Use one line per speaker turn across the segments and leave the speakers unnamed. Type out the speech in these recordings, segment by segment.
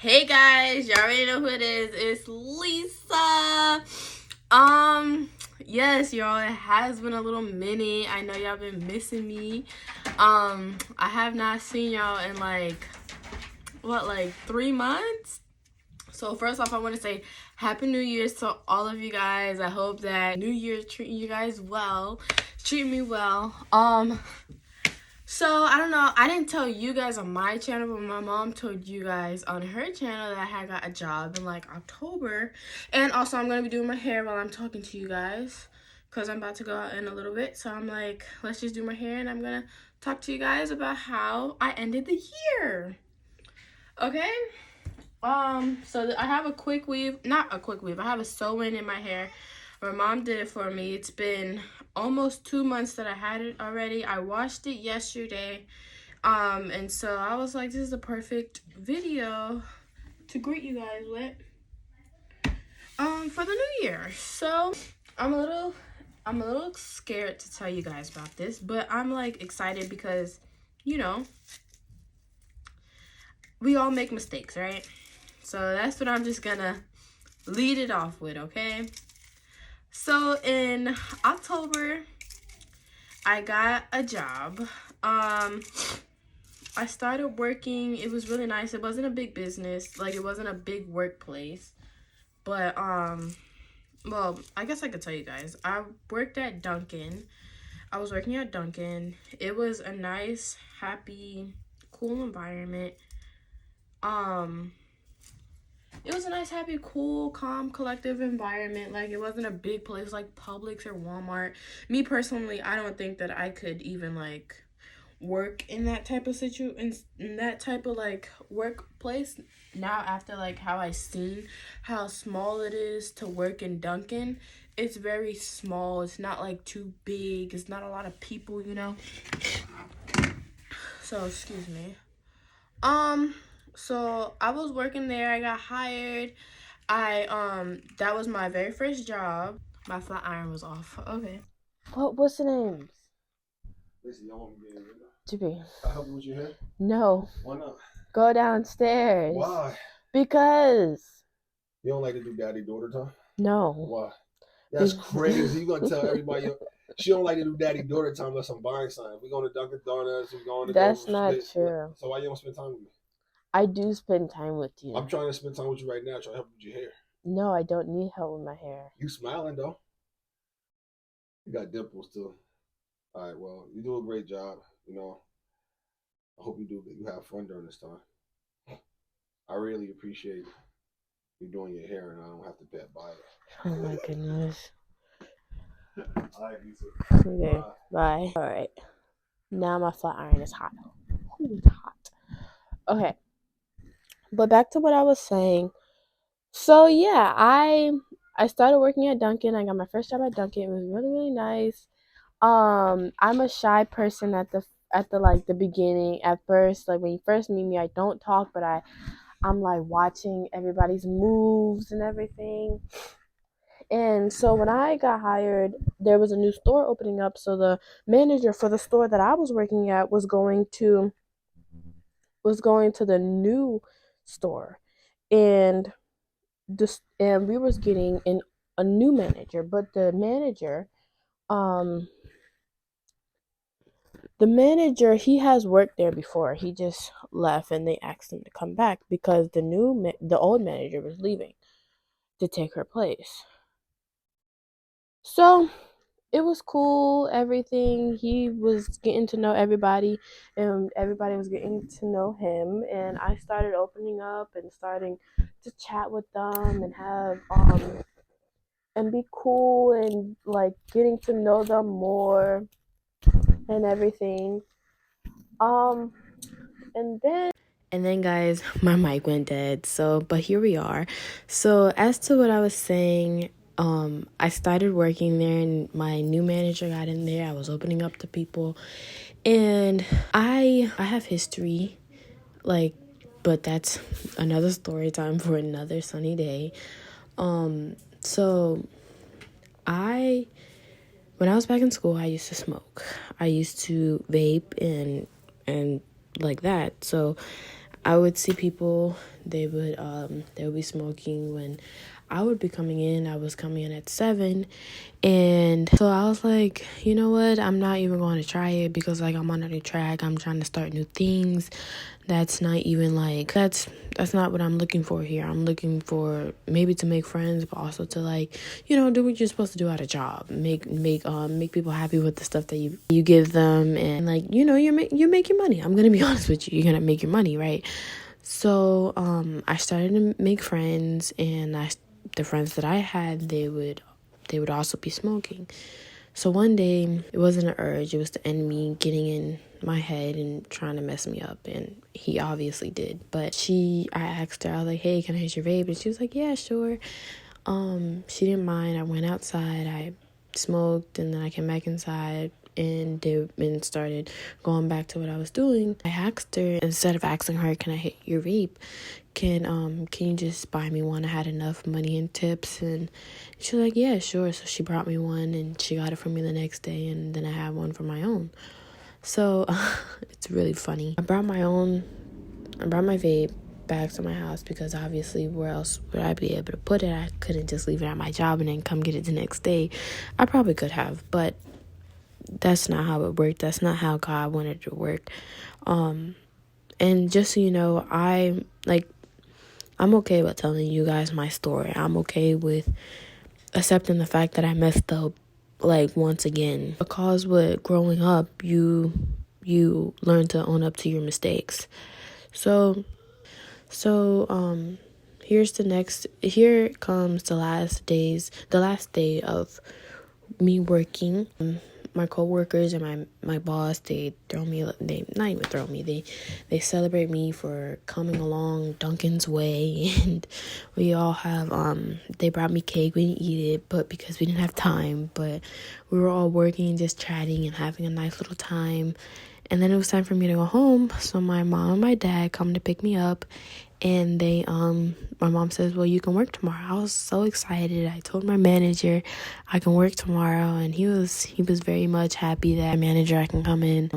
Hey guys, y'all already know who it is. It's Lisa. Yes, y'all, it has been a little minute. I know y'all been missing me. I have not seen y'all in like 3 months. So first off, I want to say Happy New Year's to all of you guys. I hope that New Year's treating you guys well. Treat me well. So I don't know. I didn't tell you guys on my channel, but my mom told you guys on her channel that I had got a job in like October. And also I'm gonna be doing my hair while I'm talking to you guys, because I'm about to go out in a little bit. So I'm like, let's just do my hair and I'm gonna talk to you guys about how I ended the year. Okay? So I have a quick weave, not a quick weave. I have a sew-in in my hair. My mom did it for me. It's been almost 2 months that I had it already. I washed it yesterday. And so I was like, this is the perfect video to greet you guys with. For the new year. So I'm a little scared to tell you guys about this, but I'm like excited because, you know, we all make mistakes, right? So that's what I'm just gonna lead it off with, okay? So in October, I got a job. I started working. It was really nice. It wasn't a big business. Like, it wasn't a big workplace. But, well, I guess I could tell you guys. I worked at Dunkin. I was working at Dunkin. It was a nice, happy, cool environment. It was a nice, happy, cool, calm, collective environment. Like, it wasn't a big place like Publix or Walmart. Me, personally, I don't think that I could even, like, work in that type of in that type of, like, workplace. Now, after, like, how I seen how small it is to work in Dunkin', it's very small. It's not, like, too big. It's not a lot of people, you know? So, excuse me. So I was working there. I got hired. That was my very first job. My flat iron was off. Okay. What's the name?
Listen, y'all want me to be in the window?
Jimmy.
I help you with your hair?
No.
Why not?
Go downstairs.
Why?
Because.
You don't like to do daddy-daughter time?
No.
Why? That's crazy. You gonna tell everybody she don't like to do daddy-daughter time unless I'm buying something. We going to Dunkin' Donuts. We going to
That's
go
not true.
So why you don't spend time with me?
I do spend time with you.
I'm trying to spend time with you right now, trying to help you with your hair.
No, I don't need help with my hair.
You smiling though. You got dimples too. All right, well, you do a great job. You know, I hope you have fun during this time. I really appreciate you doing your hair, and I don't have to bet by it.
Oh my goodness.
All right, Lisa.
Okay, bye. All right. Now my flat iron is hot. Ooh, it's hot. Okay. But back to what I was saying. So yeah, I started working at Dunkin'. I got my first job at Dunkin'. It was really, really nice. I'm a shy person at the like the beginning. At first, like when you first meet me, I don't talk, but I'm like watching everybody's moves and everything. And so when I got hired, there was a new store opening up. So the manager for the store that I was working at was going to the new store, and we was getting a new manager, but um the manager, he has worked there before. He just left, and they asked him to come back because the old manager was leaving to take her place. So it was cool, everything. He was getting to know everybody, and everybody was getting to know him. And I started opening up and starting to chat with them and have and be cool and like getting to know them more and everything. Um, and then guys, my mic went dead. So, but here we are. So, as to what I was saying, I started working there, and my new manager got in there. I was opening up to people, and I have history, like, but that's another story time for another sunny day. So I when I was back in school, I used to smoke. I used to vape and like that. So I would see people, they would be smoking when I would be coming in. I was coming in at 7, and so I was like, you know what? I'm not even going to try it because like I'm on a new track. I'm trying to start new things. That's not even like that's not what I'm looking for here. I'm looking for maybe to make friends, but also to like, do what you're supposed to do at a job. Make people happy with the stuff that you give them, and like, you make your money. I'm gonna be honest with you. You're gonna make your money, right? So I started to make friends, and the friends that I had, they would also be smoking. So one day, it wasn't an urge, it was the enemy getting in my head and trying to mess me up, and he obviously did. But I asked her, I was like, hey, can I hit your vape? And she was like, yeah, sure. She didn't mind. I went outside, I smoked, and then I came back inside and started going back to what I was doing. I asked her, instead of asking her, can I hit your vape? Can you just buy me one? I had enough money and tips, and she was like, yeah, sure. So she brought me one, and she got it for me the next day, and then I had one for my own. So it's really funny. I brought my vape back to my house because obviously where else would I be able to put it? I couldn't just leave it at my job and then come get it the next day. I probably could have, but that's not how it worked. That's not how God wanted it to work. And just so you know, I'm okay with telling you guys my story. I'm okay with accepting the fact that I messed up, like, once again. Because with growing up, you learn to own up to your mistakes. So here comes the last day of me working. My coworkers and my boss, they not even throw me, they celebrate me for coming along Dunkin's way, and we all have they brought me cake. We didn't eat it, but because we didn't have time, but we were all working and just chatting and having a nice little time. And then it was time for me to go home, so my mom and my dad come to pick me up, and my mom says, well, you can work tomorrow. I was so excited. I told my manager I can work tomorrow, and he was very much happy that manager I can come in.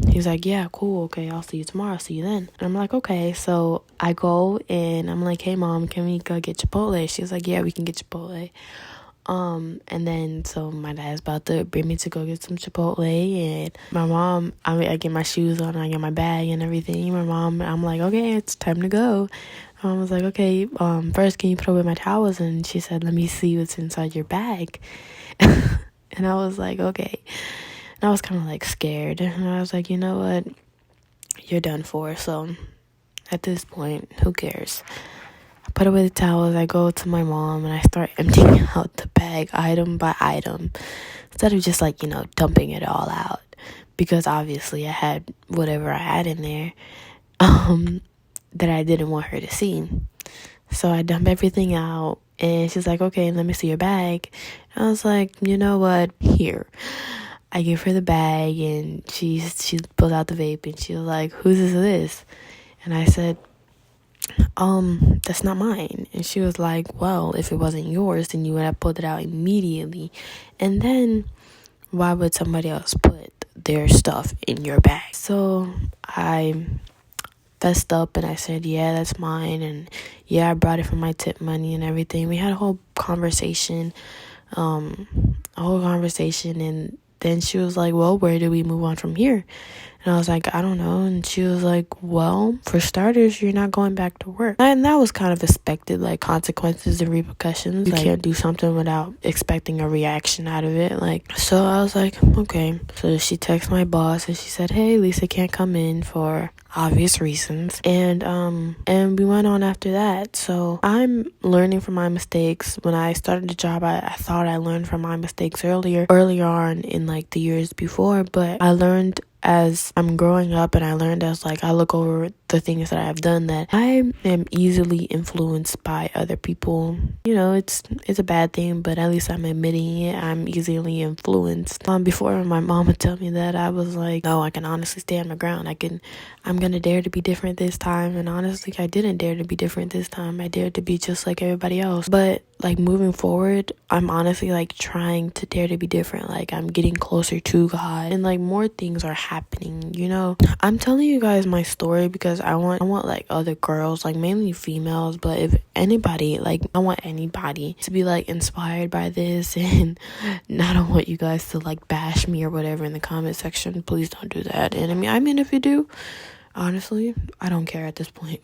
He was like, yeah, cool, okay, I'll see you tomorrow, see you then. And I'm like, okay. So I go, and I'm like, hey mom, can we go get Chipotle? She was like, yeah, we can get Chipotle. And then so my dad's about to bring me to go get some Chipotle, and my mom, I get my shoes on, I get my bag and everything. My mom, I'm like, okay, it's time to go. My mom was like, okay, first can you put away my towels? And she said, let me see what's inside your bag. And I was like, okay. And I was kind of like scared, and I was like, you know what, you're done for. So at this point, who cares? I put away the towels, I go to my mom, and I start emptying out the bag item by item, instead of just like, dumping it all out, because obviously I had whatever I had in there that I didn't want her to see. So I dump everything out, and she's like, okay, let me see your bag. And I was like, you know what, here. I give her the bag, and she pulls out the vape, and she was like, whose is this? And I said, that's not mine. And she was like, well, if it wasn't yours, then you would have pulled it out immediately. And then why would somebody else put their stuff in your bag? So I fessed up, and I said, yeah, that's mine, and yeah, I brought it for my tip money and everything. We had a whole conversation, and then she was like, well, where do we move on from here? And I was like, I don't know. And she was like, well, for starters, you're not going back to work. And that was kind of expected, like consequences and repercussions. You can't do something without expecting a reaction out of it. So I was like, okay. So she texted my boss, and she said, hey, Lisa can't come in for obvious reasons. And we went on after that. So I'm learning from my mistakes. When I started the job, I thought I learned from my mistakes earlier on in like the years before, but I learned as I'm growing up, and I learned as like I look over the things that I've done, that I am easily influenced by other people. It's a bad thing, but at least I'm admitting it. I'm easily influenced. Before my mom would tell me that, I was like, no, I can honestly stand my ground. I'm gonna dare to be different this time. And honestly, I didn't dare to be different this time. I dared to be just like everybody else. But like moving forward, I'm honestly like trying to dare to be different. Like I'm getting closer to God, and like more things are happening, you know. I'm telling you guys my story because I want like other girls, like mainly females, but if anybody, like I want anybody to be like inspired by this. And I don't want you guys to like bash me or whatever in the comment section. Please don't do that. And I mean if you do, honestly, I don't care at this point.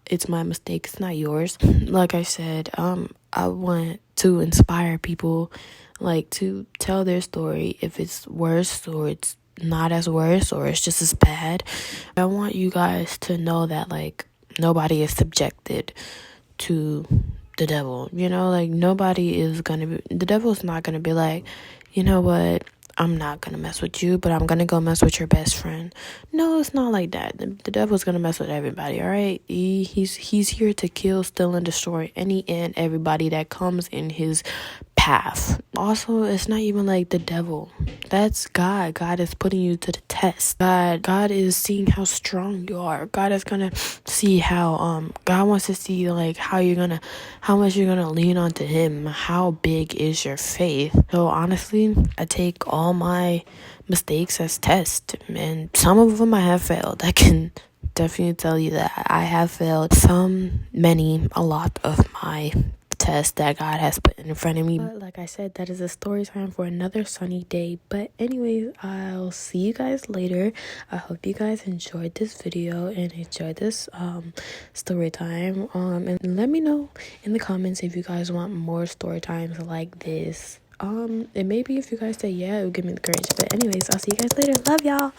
It's my mistake, it's not yours. Like I said, I want to inspire people, like to tell their story, if it's worse or it's not as worse or it's just as bad. I want you guys to know that like nobody is subjected to the devil, you know. Like nobody is gonna be, the devil's not gonna be like, you know what, I'm not gonna mess with you, but I'm gonna go mess with your best friend. No, it's not like that. The devil's gonna mess with everybody, all right? He's here to kill, steal, and destroy any and everybody that comes in his path. Also, it's not even like the devil. That's God. God is putting you to the test. God is seeing how strong you are. God is gonna see how God wants to see like how much you're gonna lean onto him. How big is your faith? So honestly, I take all my mistakes as tests, and some of them I have failed. I can definitely tell you that I have failed a lot of my test that God has put in front of me. But like I said, that is a story time for another sunny day. But anyways, I'll see you guys later. I hope you guys enjoyed this video and enjoyed this story time. And let me know in the comments if you guys want more story times like this. And maybe if you guys say yeah, it would give me the courage. But anyways, I'll see you guys later. Love y'all.